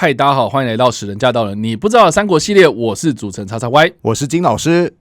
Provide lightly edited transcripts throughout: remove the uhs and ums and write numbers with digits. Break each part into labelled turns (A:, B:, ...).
A: 嗨，大家好，欢迎来到使人驾到人你不知道的三国系列，我是主持人叉叉 Y，
B: 我是金老师。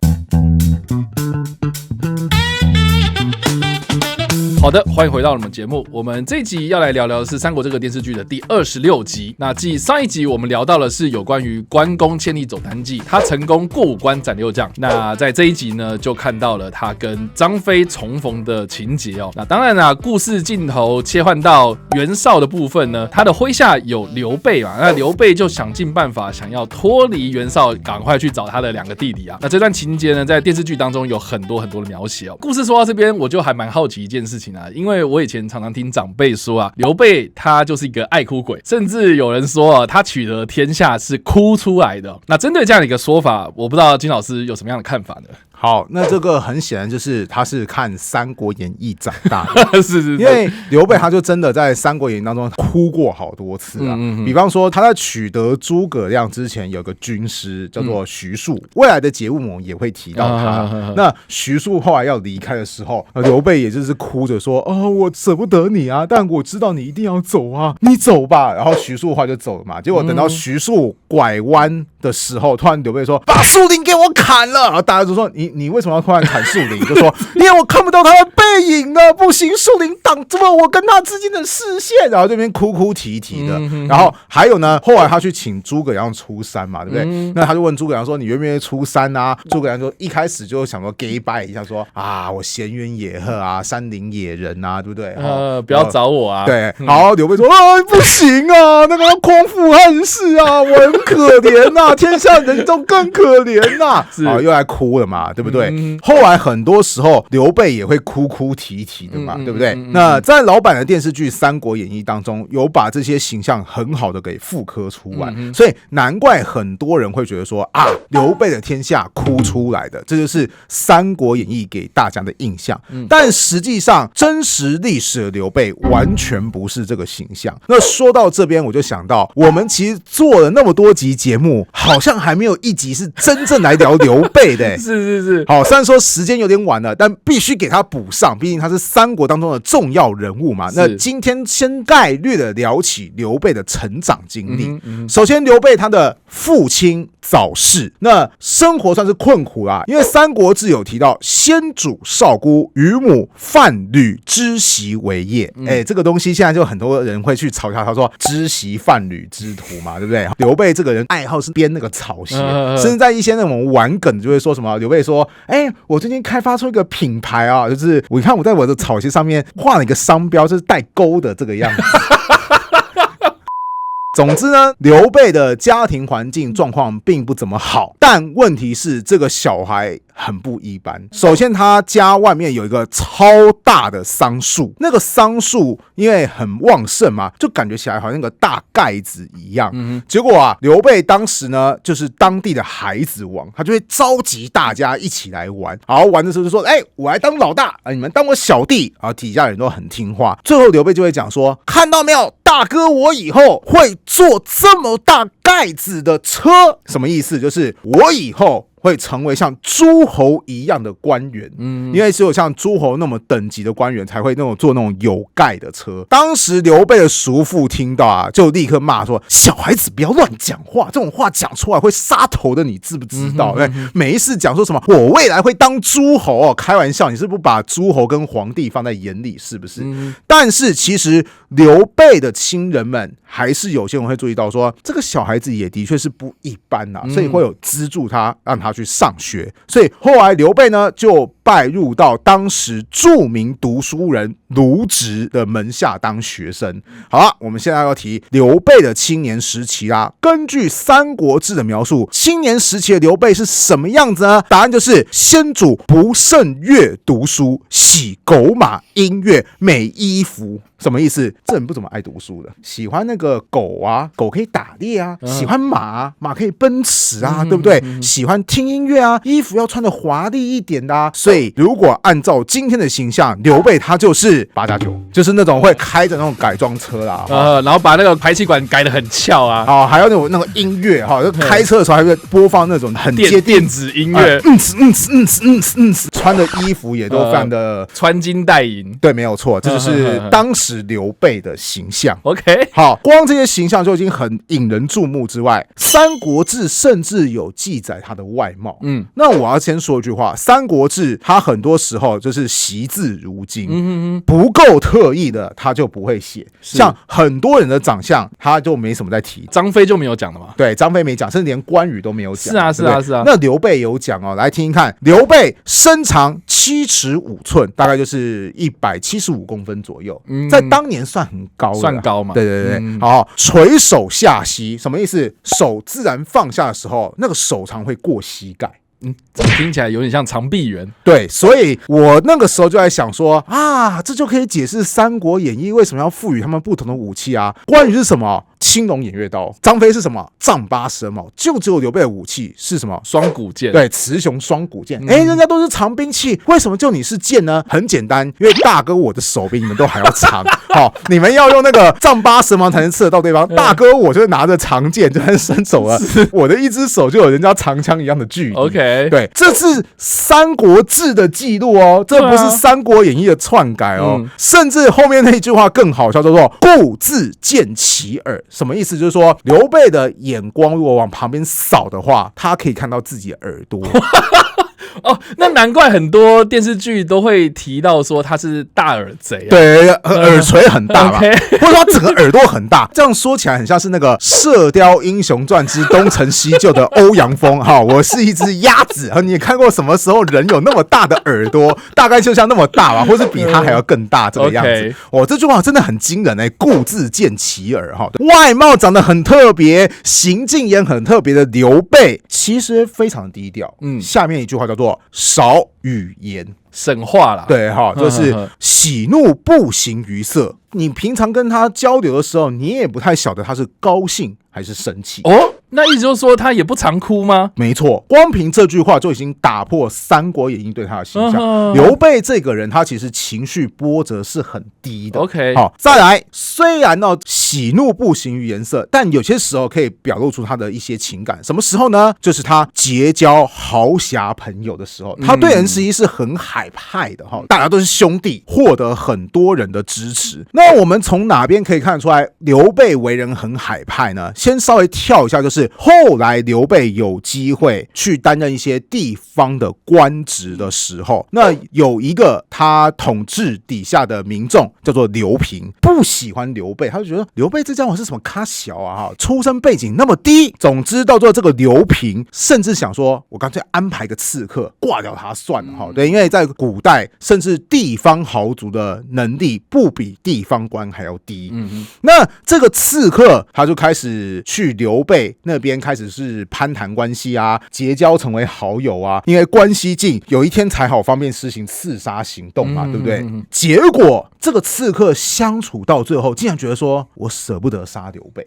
A: 好的，欢迎回到我们节目。我们这一集要来聊聊的是《三国》这个电视剧的第26集。那继上一集我们聊到的是有关于关公千里走单骑，他成功过五关斩六将。那在这一集呢，就看到了他跟张飞重逢的情节哦。那当然啦，故事镜头切换到袁绍的部分呢，他的麾下有刘备嘛，那刘备就想尽办法想要脱离袁绍，赶快去找他的两个弟弟啊。那这段情节呢，在电视剧当中有很多的描写哦。故事说到这边，我就还蛮好奇一件事情。因为我以前常常听长辈说啊，刘备他就是一个爱哭鬼，甚至有人说啊，他取得天下是哭出来的。那针对这样的一个说法，我不知道金老师有什么样的看法呢？
B: 好，那这个很显然就是他是看《三国演义》长大的，
A: 是，
B: 因为刘备他就真的在《三国演义》当中哭过好多次啊。比方说他在取得诸葛亮之前，有个军师叫做徐庶，未来的节目我们也会提到他。那徐庶后来要离开的时候，刘备也就是哭着说：“哦，我舍不得你啊，但我知道你一定要走啊，你走吧。”然后徐庶后来就走了嘛。结果等到徐庶拐弯的时候，突然刘备说：“把树林给我砍了！”然后大家就说：“你为什么要突然砍树林？”就说：“因为我看不到他的背影了，不行，树林挡住了我跟他之间的视线。”然后这边哭哭啼啼的。然后还有呢，后来他去请诸葛亮出山嘛，对不对？那他就问诸葛亮说：“你愿不愿意出山啊？”诸葛亮就一开始就想说 gay 拜一下说：“啊，我闲云野鹤啊，山林野人啊，对不对？
A: 不要找我啊。”
B: 对。好，刘备说：“啊，不行啊，那个要匡扶汉室啊，我很可怜啊，天下人都更可怜啊。”好，又来哭了嘛，对不对？后来很多时候刘备也会哭哭啼啼的嘛，对不对？那在老版的电视剧《三国演义》当中，有把这些形象很好的给复刻出来，所以难怪很多人会觉得说啊，刘备的天下哭出来的，这就是《三国演义》给大家的印象。但实际上，真实历史的刘备完全不是这个形象。那说到这边，我就想到，我们其实做了那么多集节目，好像还没有一集是真正来聊刘备的。
A: 是。
B: 好，虽然说时间有点晚了，但必须给他补上，毕竟他是三国当中的重要人物嘛。那今天先概略的聊起刘备的成长经历。首先，刘备他的父亲早逝，那生活算是困苦啦，因为《三国志》有提到先主少孤，与母范吕织席为业。这个东西现在就很多人会去嘲笑他说织席范吕之徒嘛，对不对？刘备这个人爱好是编那个草鞋，甚至在一些那种玩梗就会说什么刘备说：“我最近开发出一个品牌啊，就是我看我在我的草鞋上面画了一个商标，就是带钩的这个样子。”总之呢，刘备的家庭环境状况并不怎么好，但问题是这个小孩很不一般。首先，他家外面有一个超大的桑树，那个桑树因为很旺盛嘛，就感觉起来好像个大盖子一样。结果啊，刘备当时呢就是当地的孩子王，他就会召集大家一起来玩。好，玩的时候就说：“我来当老大，你们当我小弟。”然后底下人都很听话。最后刘备就会讲说：“看到没有？大哥，我以后会坐这么大盖子的车。”什么意思？就是我以后会成为像诸侯一样的官员，因为只有像诸侯那么等级的官员才会坐那种有盖的车。当时刘备的叔父听到啊，就立刻骂说：“小孩子不要乱讲话，这种话讲出来会杀头的，你知不知道？”每一次讲说什么我未来会当诸侯哦，开玩笑，你是不把诸侯跟皇帝放在眼里是不是？但是其实刘备的亲人们还是有些人会注意到说，这个小孩子也的确是不一般啊，所以会有资助他，让他去上学。所以后来刘备呢就拜入到当时著名读书人卢植的门下当学生。好了，我们现在要提刘备的青年时期啦。根据《三国志》的描述，青年时期的刘备是什么样子呢？答案就是先主不胜阅读书，喜狗马音乐美衣服。什么意思？这人不怎么爱读书的，喜欢那个狗啊，狗可以打猎啊，喜欢马啊，马可以奔驰啊，对不对？喜欢听音乐啊，衣服要穿的华丽一点的啊。所所以如果按照今天的形象，刘备他就是8+9，就是那种会开着那种改装车啦，
A: 然后把那个排气管改得很翘啊，
B: 还有那种音乐哈，就开车的时候还会播放那种很接
A: 电子音乐，
B: 穿的衣服也都非常的
A: 穿金戴银，
B: 对，没有错，这就是当时刘备的形象。
A: OK，
B: 好，光这些形象就已经很引人注目之外，《三国志》甚至有记载他的外貌。那我要先说一句话，《三国志》它很多时候就是惜字如金，不够特意的他就不会写。像很多人的长相，他就没什么在提。
A: 张飞就没有讲的嘛？
B: 对，张飞没讲，甚至连关羽都没有讲。
A: 是啊。
B: 那刘备有讲哦，来听听看。刘备身长7尺5寸，大概就是175公分左右，在当年算很高了，
A: 算高嘛？
B: 对。好，垂手下膝，什么意思？手自然放下的时候，那个手常会过膝盖。
A: 怎么听起来有点像长臂猿？
B: 对，所以我那个时候就在想说这就可以解释《三国演义》为什么要赋予他们不同的武器啊。关羽是什么？青龙偃月刀。张飞是什么？丈八蛇矛。就只有刘备的武器是什么？
A: 双股剑。
B: 对，雌雄双股剑。人家都是长兵器，为什么就你是剑呢？很简单，因为大哥我的手比你们都还要长。好，你们要用那个丈八蛇矛才能刺得到对方，大哥我就拿着长剑就算伸手了，我的一只手就有人家长枪一样的距离。
A: OK，
B: 对，这是《三国志》的记录哦，这不是《三国演义》的篡改哦。甚至后面那一句话更好笑，叫做“故自见其耳”，什么意思？就是说刘备的眼光如果往旁边扫的话，他可以看到自己的耳朵。
A: 那难怪很多电视剧都会提到说他是大耳贼。
B: 对，耳垂很大吧，或者说他整个耳朵很大。这样说起来很像是那个《射雕英雄传之东成西就》的欧阳锋。我是一只鸭子。你也看过什么时候人有那么大的耳朵？大概就像那么大吧，或是比他还要更大这个样子。这句话真的很惊人故自见其耳。外貌长得很特别，行径也很特别的刘备，其实非常低调。下面一句话叫做少语言，
A: 省话啦。
B: 对就是喜怒不形于色。你平常跟他交流的时候，你也不太晓得他是高兴还是生气。
A: 那意思就是说他也不常哭吗？
B: 没错，光凭这句话就已经打破《三国演义》对他的形象。刘备这个人，他其实情绪波折是很低的。
A: OK，
B: 好，再来，虽然喜怒不形于颜色，但有些时候可以表露出他的一些情感。什么时候呢？就是他结交豪侠朋友的时候，他对人实际是很海派的大家都是兄弟，获得很多人的支持。那我们从哪边可以看得出来刘备为人很海派呢？先稍微跳一下，就是后来刘备有机会去担任一些地方的官职的时候，那有一个他统治底下的民众叫做刘平，不喜欢刘备，他就觉得刘备这家伙是什么咖小啊，出身背景那么低。总之到最后这个刘平甚至想说，我干脆安排个刺客挂掉他算了。对，因为在古代甚至地方豪族的能力不比地方官还要低。那这个刺客他就开始去刘备那边开始是攀谈关系啊，结交成为好友啊，因为关系近，有一天才好方便施行刺杀行动嘛，对不对？结果这个刺客相处到最后，竟然觉得说我舍不得杀刘备。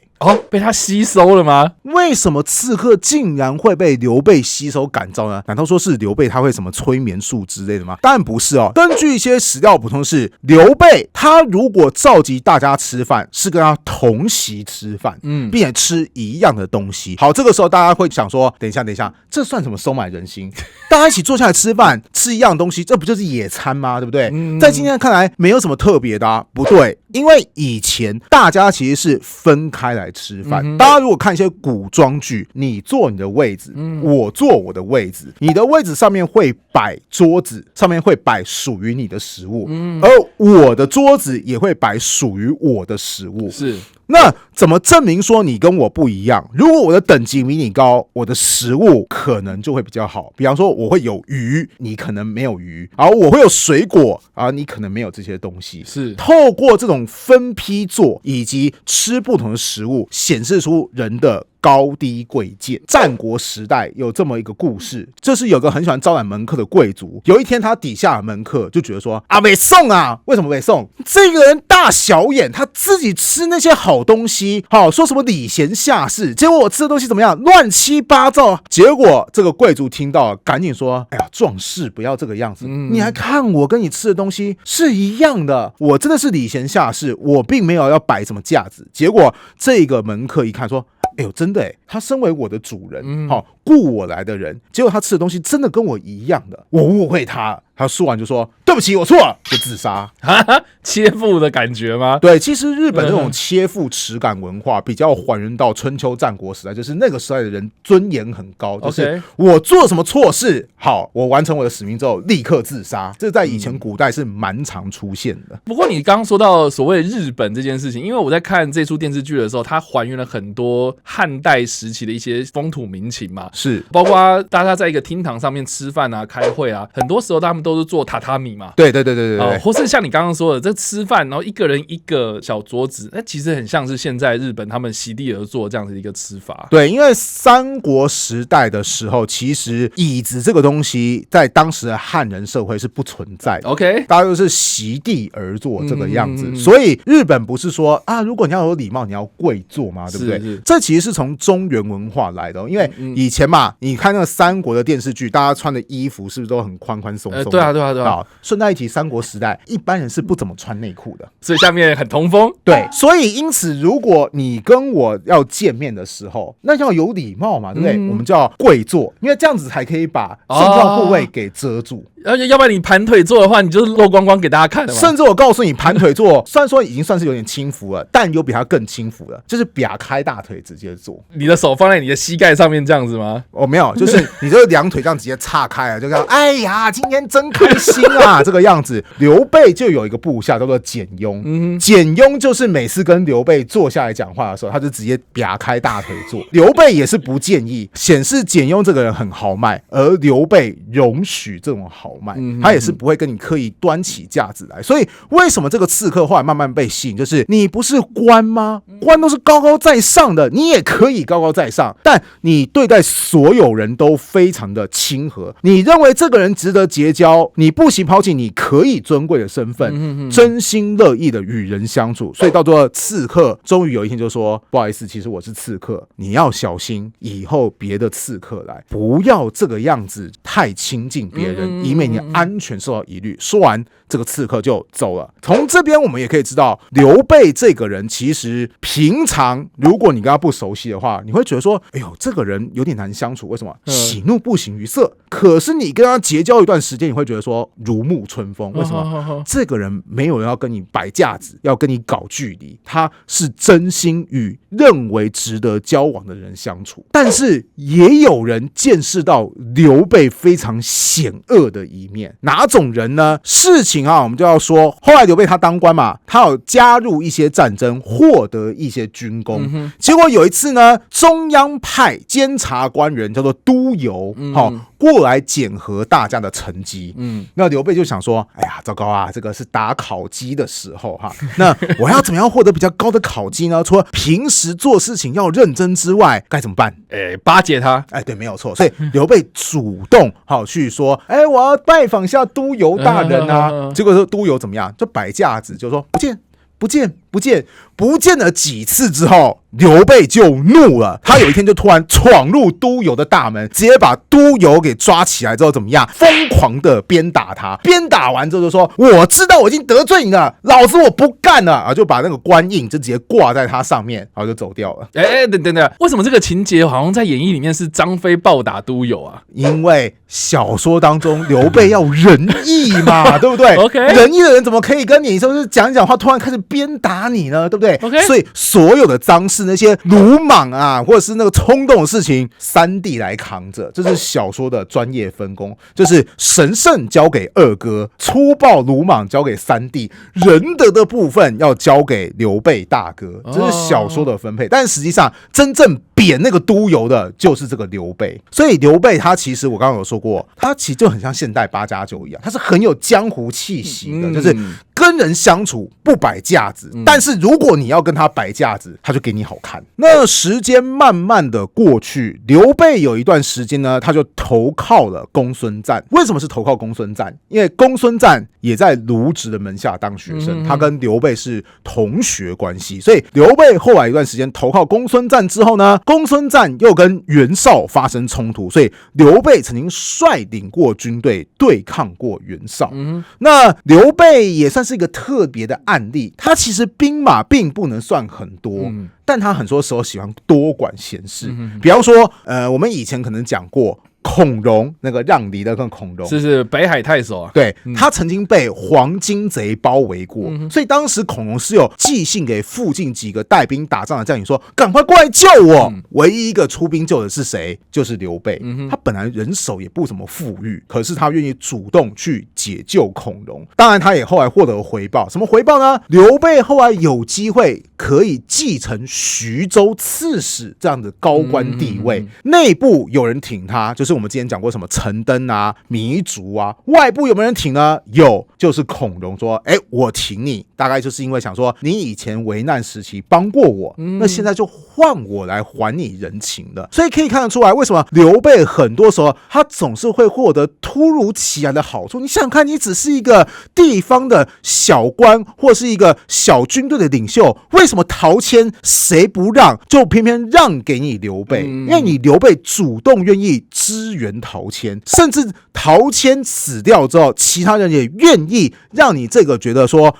A: 被他吸收了吗？
B: 为什么刺客竟然会被刘备吸收感召呢？难道说是刘备他会什么催眠术之类的吗？当然不是哦。根据一些史料补充是，刘备他如果召集大家吃饭，是跟他同席吃饭，并且吃一样的东西。好，这个时候大家会想说，等一下，这算什么收买人心？大家一起坐下来吃饭，吃一样的东西，这不就是野餐吗？对不对？在今天看来没有什么特别的啊。不对，因为以前大家其实是分开来吃饭。大家如果看一些古装剧，你坐你的位置，我坐我的位置，你的位置上面会摆桌子，上面会摆属于你的食物，而我的桌子也会摆属于我的食物。
A: 是。
B: 那怎么证明说你跟我不一样？如果我的等级比你高，我的食物可能就会比较好。比方说我会有鱼，你可能没有鱼，然后我会有水果，你可能没有这些东西。
A: 是
B: 透过这种分批做以及吃不同的食物，显示出人的高低贵贱。战国时代有这么一个故事，就是有个很喜欢招揽门客的贵族，有一天他底下的门客就觉得说啊，北宋啊，为什么北宋这个人大小眼，他自己吃那些好东西，说什么礼贤下士，结果我吃的东西怎么样，乱七八糟。结果这个贵族听到了，赶紧说，哎呀，壮士不要这个样子，你还看我跟你吃的东西是一样的，我真的是礼贤下士，我并没有要摆什么架子。结果这个门客一看说，哎呦，真的哎，他身为我的主人，雇我来的人，结果他吃的东西真的跟我一样的，我误会他。他说完就说对不起，我错了，就自杀。
A: 切腹的感觉吗？
B: 对，其实日本这种切腹耻感文化比较还原到春秋战国时代，就是那个时代的人尊严很高，就是我做了什么错事，好，我完成我的使命之后立刻自杀，这在以前古代是蛮常出现的。
A: 不过你刚刚说到所谓日本这件事情，因为我在看这出电视剧的时候，它还原了很多汉代时期的一些风土民情嘛，
B: 是
A: 包括大家在一个厅堂上面吃饭啊、开会啊，很多时候他们都是做榻榻米嘛，
B: 对，
A: 或是像你刚刚说的，这吃饭然后一个人一个小桌子，那其实很像是现在日本他们席地而坐这样子一个吃法。
B: 对，因为三国时代的时候，其实椅子这个东西在当时的汉人社会是不存在的。
A: OK，
B: 大家都是席地而坐这个样子，所以日本不是说啊，如果你要有礼貌，你要跪坐嘛，对不对？这其实是从中原文化来的，因为以前嘛，你看那个三国的电视剧，大家穿的衣服是不是都很宽宽松松？
A: 对啊。
B: 顺带一提，三国时代一般人是不怎么穿内裤的，
A: 所以下面很通风。
B: 对，所以因此，如果你跟我要见面的时候，那要有礼貌嘛，对不对？我们就要跪坐，因为这样子才可以把重要部位给遮住。
A: 要不然你盘腿坐的话，你就是露光光给大家看的嘛。
B: 甚至我告诉你，盘腿坐虽然说已经算是有点轻浮了，但有比它更轻浮的，就是啪开大腿直接坐。
A: 你的手放在你的膝盖上面这样子吗？
B: 没有，就是你这两腿这样直接岔开了，就这样。哎呀，今天真开心啊，这个样子。刘备就有一个部下叫做简雍，简雍就是每次跟刘备坐下来讲话的时候，他就直接啪开大腿坐。刘备也是不建议，显示简雍这个人很豪迈，而刘备容许这种豪迈，他也是不会跟你刻意端起架子来。所以为什么这个刺客后来慢慢被吸引，就是你不是官吗？官都是高高在上的，你也可以高高在上，但你对待所有人都非常的亲和。你认为这个人值得结交，你不惜抛弃你可以尊贵的身份，真心乐意的与人相处。所以到最后，刺客终于有一天就说：“不好意思，其实我是刺客，你要小心，以后别的刺客来，不要这个样子太亲近别人，以免你安全受到疑虑。”说完，这个刺客就走了。从这边我们也可以知道，刘备这个人其实平常如果你跟他不熟悉的话，你会觉得说：“哎呦，这个人有点难相处。”为什么？喜怒不形于色。可是你跟他结交一段时间，你会觉得说如沐春风。为什么？这个人没有人要跟你摆架子，要跟你搞距离，他是真心与认为值得交往的人相处。但是也有人见识到刘备非常险恶的一面。哪种人呢？事情我们就要说，后来刘备他当官嘛，他有加入一些战争，获得一些军功。结果有一次呢，中央派监察官人叫做都邮，过来检核大家的成绩。那刘备就想说，哎呀，糟糕啊，这个是打考绩的时候哈。那我要怎么样获得比较高的考绩呢？除了平时做事情要认真之外，该怎么办？
A: 巴结他。
B: 对，没有错。所以刘备主动去说，我要拜访一下都邮大人啊。结果说都邮怎么样？就摆架子，就说不见了几次之后，刘备就怒了。他有一天就突然闯入都邮的大门，直接把都邮给抓起来之后怎么样？疯狂的鞭打他。鞭打完之后就说：“我知道我已经得罪你了，老子我不干了。”就把那个官印就直接挂在他上面，然后就走掉了。
A: 等，为什么这个情节好像在演义里面是张飞暴打都邮啊？
B: 因为小说当中刘备要仁义嘛，对不对
A: ？OK，
B: 仁义的人怎么可以跟你说是讲话，突然开始鞭打你呢？对不对
A: ？OK，
B: 所以所有的脏事、那些鲁莽或者是那个冲动的事情，三弟来扛着，这是小说的专业分工，就是神圣交给二哥，粗暴鲁莽交给三弟，仁德的部分要交给刘备大哥，这是小说的分配。但实际上，真正贬那个都邮的就是这个刘备。所以刘备他其实我刚刚有说过，他其实就很像现代8+9一样，他是很有江湖气息的，就是跟人相处不摆架子，但是如果你要跟他摆架子，他就给你好看。那时间慢慢的过去，刘备有一段时间呢，他就投靠了公孙瓒。为什么是投靠公孙瓒？因为公孙瓒也在卢植的门下当学生，他跟刘备是同学关系，所以刘备后来一段时间投靠公孙瓒之后呢，公孙瓒又跟袁绍发生冲突，所以刘备曾经率领过军队对抗过袁绍。那刘备也算是一个特别的案例，他其实兵马并不能算很多，但他很多时候喜欢多管闲事。比方说，我们以前可能讲过。孔融那个让梨的跟孔融
A: 是北海太守啊，
B: 对，他曾经被黄巾贼包围过，所以当时孔融是有寄信给附近几个带兵打仗的将领说，赶快过来救我。唯一一个出兵救的是谁？就是刘备。他本来人手也不怎么富裕，可是他愿意主动去解救孔融。当然他也后来获得回报，什么回报呢？刘备后来有机会可以继承徐州刺史这样的高官地位，内部有人挺他，就是我们之前讲过什么陈登啊、糜竺啊，外部有没有人挺呢？有，就是孔融说，我挺你，大概就是因为想说你以前危难时期帮过我，那现在就换我来还你人情了。所以可以看得出来，为什么刘备很多时候他总是会获得突如其来的好处。你想想看，你只是一个地方的小官或是一个小军队的领袖，为什么陶谦谁不让，就偏偏让给你刘备？因为你刘备主动愿意支援陶谦，甚至陶谦死掉之后，其他人也愿意让你这个觉得说，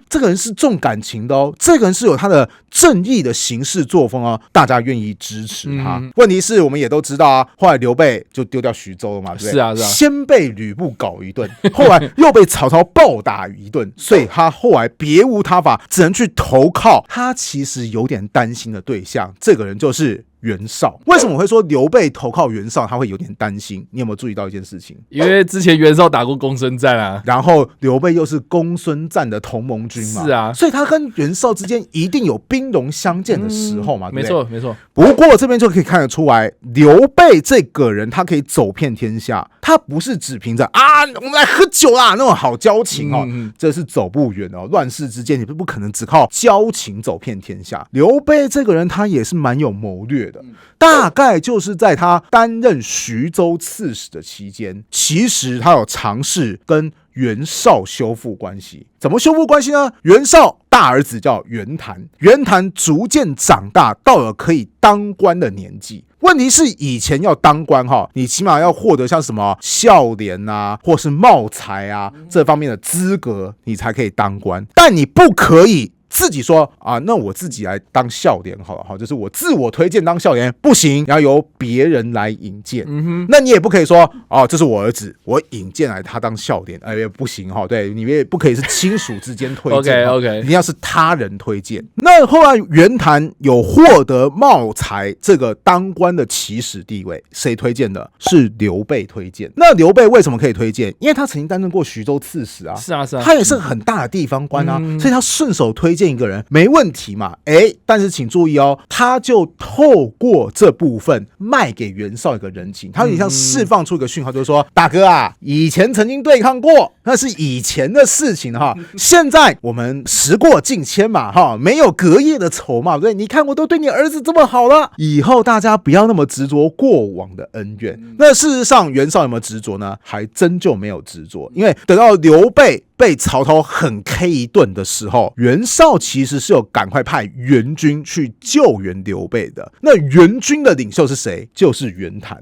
B: 这个人是重感情的哦，这个人是有他的正义的行事作风哦，大家愿意支持他。问题是我们也都知道啊，后来刘备就丢掉徐州了嘛，对不对？
A: 是啊，
B: 先被吕布搞一顿，后来又被曹操暴打一顿，所以他后来别无他法，只能去投靠他其实有点担心的对象，这个人就是袁绍。为什么我会说刘备投靠袁绍他会有点担心？你有没有注意到一件事情？
A: 因为之前袁绍打过公孙瓒啊，
B: 然后刘备又是公孙瓒的同盟军嘛，
A: 是啊，
B: 所以他跟袁绍之间一定有兵戎相见的时候嘛，对不对？
A: 没错没错。
B: 不过这边就可以看得出来，刘备这个人他可以走遍天下，他不是只凭着我们来喝酒啦那种好交情哦，这是走不远哦。乱世之间你不可能只靠交情走遍天下。刘备这个人他也是蛮有谋略的，大概就是在他担任徐州刺史的期间，其实他有尝试跟袁绍修复关系。怎么修复关系呢？袁绍大儿子叫袁谭，袁谭逐渐长大，到了可以当官的年纪。问题是以前要当官你起码要获得像什么孝廉啊，或是茂才啊这方面的资格，你才可以当官。但你不可以自己说那我自己来当孝廉好了，就是我自我推荐当孝廉不行，要由别人来引荐。那你也不可以说这是我儿子，我引荐来他当孝廉，不行对，你也不可以是亲属之间推荐
A: OK，
B: 一定要是他人推荐。那后来袁谭有获得茂才这个当官的起始地位，谁推荐的？是刘备推荐。那刘备为什么可以推荐？因为他曾经担任过徐州刺史啊，
A: 是啊，
B: 他也是很大的地方官啊，所以他顺手推荐一个人没问题嘛。但是请注意他就透过这部分卖给袁绍一个人情，他有点像释放出一个讯号，就是说大哥啊，以前曾经对抗过，那是以前的事情现在我们时过境迁嘛没有隔夜的仇嘛，对，你看我都对你儿子这么好了，以后大家不要那么执着过往的恩怨。那事实上袁绍有没有执着呢？还真就没有执着，因为等到刘备被曹操很 K 一顿的时候，袁绍其实是有赶快派援军去救援刘备的。那援军的领袖是谁？就是袁谭。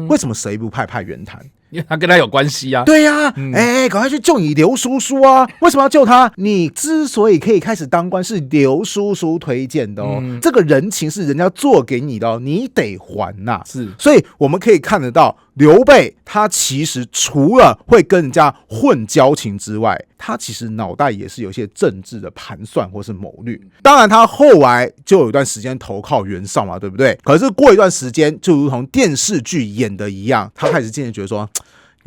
B: 为什么谁不派袁谭？
A: 因为他跟他有关系啊。
B: 对呀，赶快去救你刘叔叔啊！为什么要救他？你之所以可以开始当官，是刘叔叔推荐的这个人情是人家做给你的你得还呐。
A: 是，
B: 所以我们可以看得到，刘备他其实除了会跟人家混交情之外，他其实脑袋也是有一些政治的盘算或是谋略。当然他后来就有一段时间投靠袁绍嘛，对不对？可是过一段时间，就如同电视剧演的一样，他开始渐渐觉得说，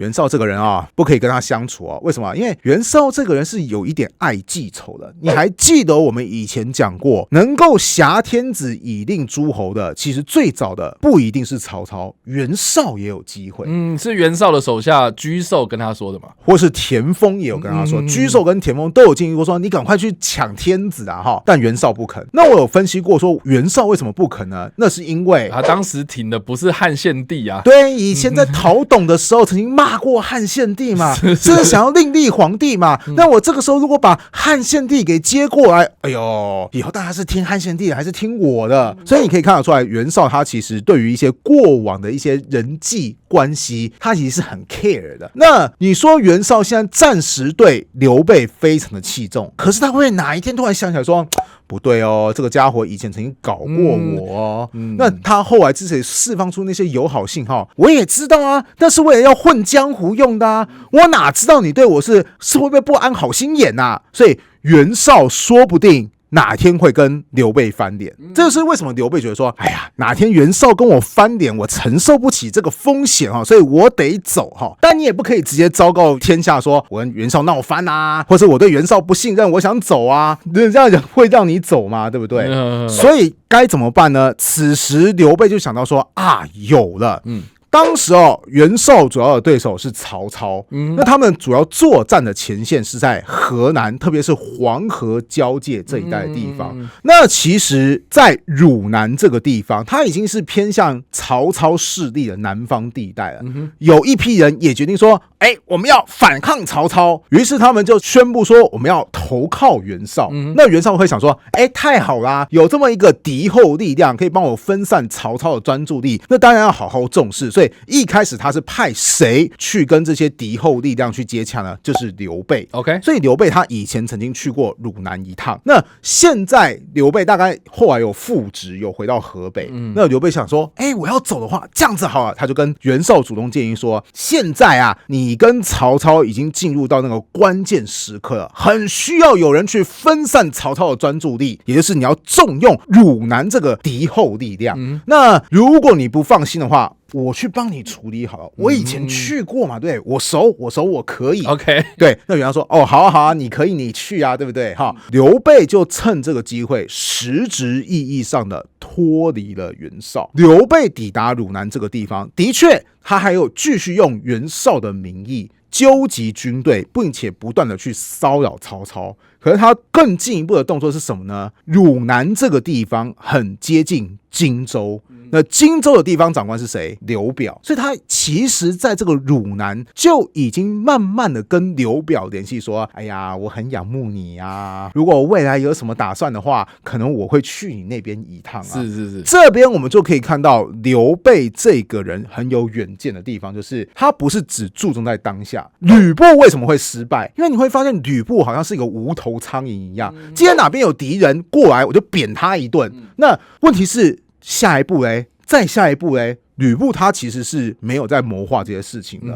B: 袁绍这个人啊，不可以跟他相处哦。为什么？因为袁绍这个人是有一点爱记仇的。你还记得我们以前讲过，能够挟天子以令诸侯的，其实最早的不一定是曹操，袁绍也有机会。
A: 是袁绍的手下居寿跟他说的嘛？
B: 或是田丰也有跟他说，居寿跟田丰都有建议过说，你赶快去抢天子啊哈！但袁绍不肯。那我有分析过说，袁绍为什么不肯呢？那是因为
A: 他当时挺的不是汉献帝啊。
B: 对，以前在讨董的时候曾经骂过汉献帝嘛，是想要另立皇帝嘛。那我这个时候如果把汉献帝给接过来，哎呦，以后大家是听汉献帝的还是听我的？所以你可以看得出来，袁绍他其实对于一些过往的一些人际关系，他其实是很 care 的。那你说袁绍现在暂时对刘备非常的器重，可是他会哪一天突然想起来说，不对哦，这个家伙以前曾经搞过我哦。那他后来之所以释放出那些友好信号，我也知道啊，那是为了要混江湖用的啊。我哪知道你对我是会不会不安好心眼啊？所以袁绍说不定哪天会跟刘备翻脸，这就是为什么刘备觉得说，哎呀，哪天袁绍跟我翻脸，我承受不起这个风险哈，所以我得走哈。但你也不可以直接昭告天下说，我跟袁绍闹翻啊，或者我对袁绍不信任，我想走啊，这样会让你走吗？对不对？所以该怎么办呢？此时刘备就想到说啊，有了，当时袁绍主要的对手是曹操，那他们主要作战的前线是在河南，特别是黄河交界这一带的地方。那其实在汝南这个地方，它已经是偏向曹操势力的南方地带了。有一批人也决定说，我们要反抗曹操，于是他们就宣布说我们要投靠袁绍。那袁绍会想说，太好啦，有这么一个敌后力量可以帮我分散曹操的专注力，那当然要好好重视。所以一开始他是派谁去跟这些敌后力量去接洽呢？就是刘备。
A: OK，
B: 所以刘备他以前曾经去过汝南一趟。那现在刘备大概后来有复职，有回到河北。那刘备想说，我要走的话，这样子好了，他就跟袁绍主动建议说，现在啊，你跟曹操已经进入到那个关键时刻了，很需要有人去分散曹操的专注力，也就是你要重用汝南这个敌后力量。那如果你不放心的话，我去帮你处理好了，我以前去过嘛，对，我熟，我可以。
A: OK，
B: 对，那袁绍说，好啊，你可以，你去啊，对不对？哈，刘备就趁这个机会，实质意义上的脱离了袁绍。刘备抵达汝南这个地方，的确，他还有继续用袁绍的名义纠集军队，并且不断的去骚扰曹操。可是他更进一步的动作是什么呢？汝南这个地方很接近荆州，那荆州的地方长官是谁？刘表。所以他其实在这个汝南就已经慢慢的跟刘表联系说，哎呀，我很仰慕你啊，如果未来有什么打算的话，可能我会去你那边一趟啊。
A: 是，
B: 这边我们就可以看到刘备这个人很有远见的地方，就是他不是只注重在当下。吕布为什么会失败？因为你会发现吕布好像是一个无头苍蝇一样，今天哪边有敌人过来，我就扁他一顿。那问题是下一步嘞，再下一步嘞，吕布他其实是没有在谋划这些事情的。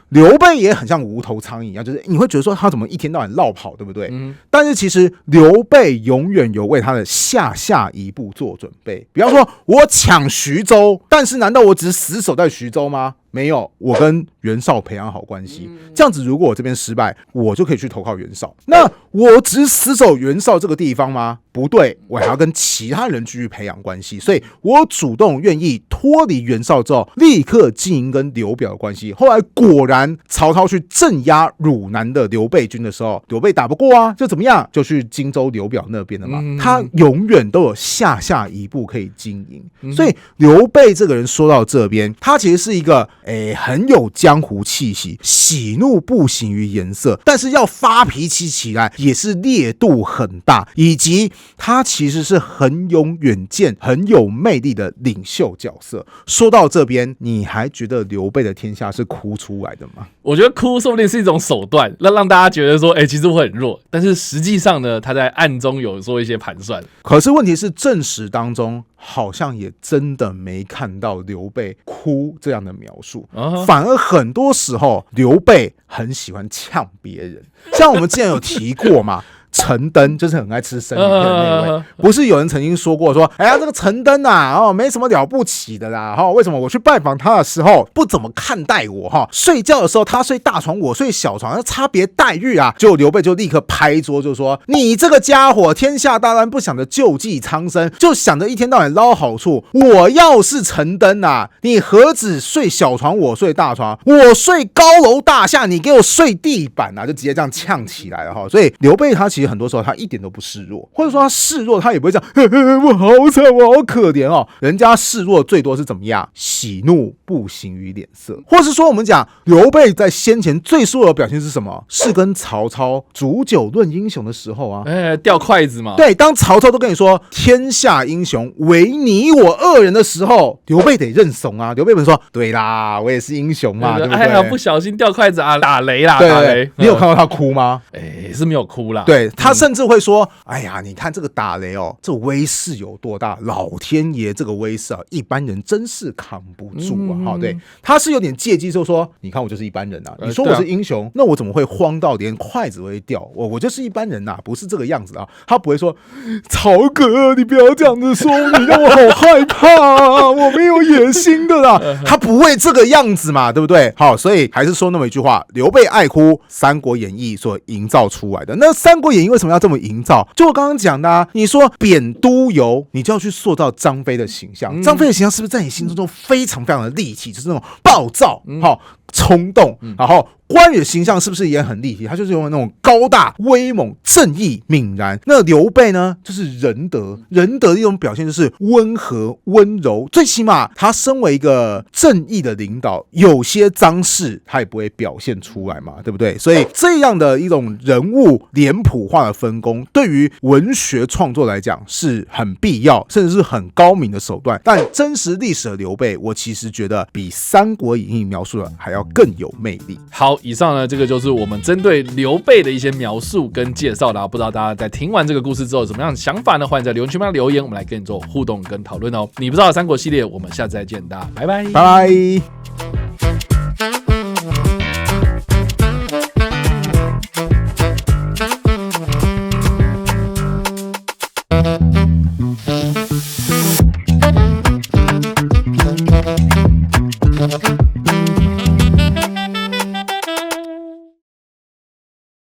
B: 刘备也很像无头苍蝇一样，就是你会觉得说他怎么一天到晚绕跑，对不对？但是其实刘备永远有为他的下一步做准备。比方说我抢徐州，但是难道我只是死守在徐州吗？没有，我跟袁绍培养好关系，这样子如果我这边失败，我就可以去投靠袁绍。那我只是死守袁绍这个地方吗？不对，我还要跟其他人继续培养关系，所以我主动愿意脱离袁绍之后，立刻经营跟刘表的关系。后来果然曹操去镇压汝南的刘备军的时候，刘备打不过啊，就怎么样？就去荆州刘表那边了嘛。他永远都有下一步可以经营。所以刘备这个人说到这边，他其实是一个很有江湖气息，喜怒不形于颜色，但是要发脾气起来也是烈度很大，以及他其实是很有远见、很有魅力的领袖角色。说到这边，你还觉得刘备的天下是哭出来的吗？
A: 我觉得哭说不定是一种手段，让大家觉得说，其实我很弱，但是实际上呢，他在暗中有做一些盘算。
B: 可是问题是，正史当中好像也真的没看到刘备哭这样的描述，反而很多时候刘备很喜欢呛别人。像我们之前有提过嘛，陈登，就是很爱吃生鱼片的那位，不是有人曾经说过说，哎呀，这个陈登啊，没什么了不起的啦，为什么我去拜访他的时候不怎么看待我睡觉的时候他睡大床，我睡小床，差别待遇啊！就刘备就立刻拍桌就说，你这个家伙，天下大乱不想着救济苍生，就想着一天到晚捞好处。我要是陈登啊，你何止睡小床，我睡大床，我睡高楼大厦，你给我睡地板啊！就直接这样呛起来了所以刘备他其实很多时候他一点都不示弱，或者说他示弱他也不会这样，我好惨，我好可怜人家示弱最多是怎么样？喜怒不形于脸色，或是说我们讲刘备在先前最示弱的表现是什么？是跟曹操煮酒论英雄的时候啊，
A: 掉筷子嘛。
B: 对，当曹操都跟你说天下英雄唯你我二人的时候，刘备得认怂啊。刘备不是说对啦，我也是英雄嘛，对不对？
A: 哎呀，不小心掉筷子啊，打雷啦，
B: 对
A: 打雷。
B: 你有看到他哭吗？
A: 是没有哭啦。
B: 对，他甚至会说，哎呀，你看这个打雷这威势有多大？老天爷这个威势一般人真是扛不住啊。对，他是有点借机就说，你看我就是一般人啊，你说我是英雄，那我怎么会慌到连筷子会掉？我就是一般人啊，不是这个样子啊。他不会说，曹哥，你不要这样子说，你让我好害怕啊，我没有野心的啦。他不会这个样子嘛，对不对？好，所以还是说那么一句话，刘备爱哭，《三国演义》所营造出来的。那《三国演义》为什么要这么营造？就我刚刚讲的啊，你说贬都邮，你就要去塑造张飞的形象。张飞的形象是不是在你心中非常非常的立体，就是那种暴躁、冲动，然后关羽的形象是不是也很立体？他就是用那种高大、威猛、正义、凛然。那刘备呢，就是仁德的一种表现，就是温和、温柔。最起码他身为一个正义的领导，有些脏事他也不会表现出来嘛，对不对？所以这样的一种人物脸谱化的分工，对于文学创作来讲是很必要，甚至是很高明的手段。但真实历史的刘备，我其实觉得比《三国演义》描述的还要更有魅力。
A: 好，以上呢，这个就是我们针对刘备的一些描述跟介绍啦。不知道大家在听完这个故事之后有什么样的想法呢？欢迎在留言区帮留言，我们来跟你做互动跟讨论哦。你不知道的三国系列，我们下次再见，大家拜拜，
B: 拜拜。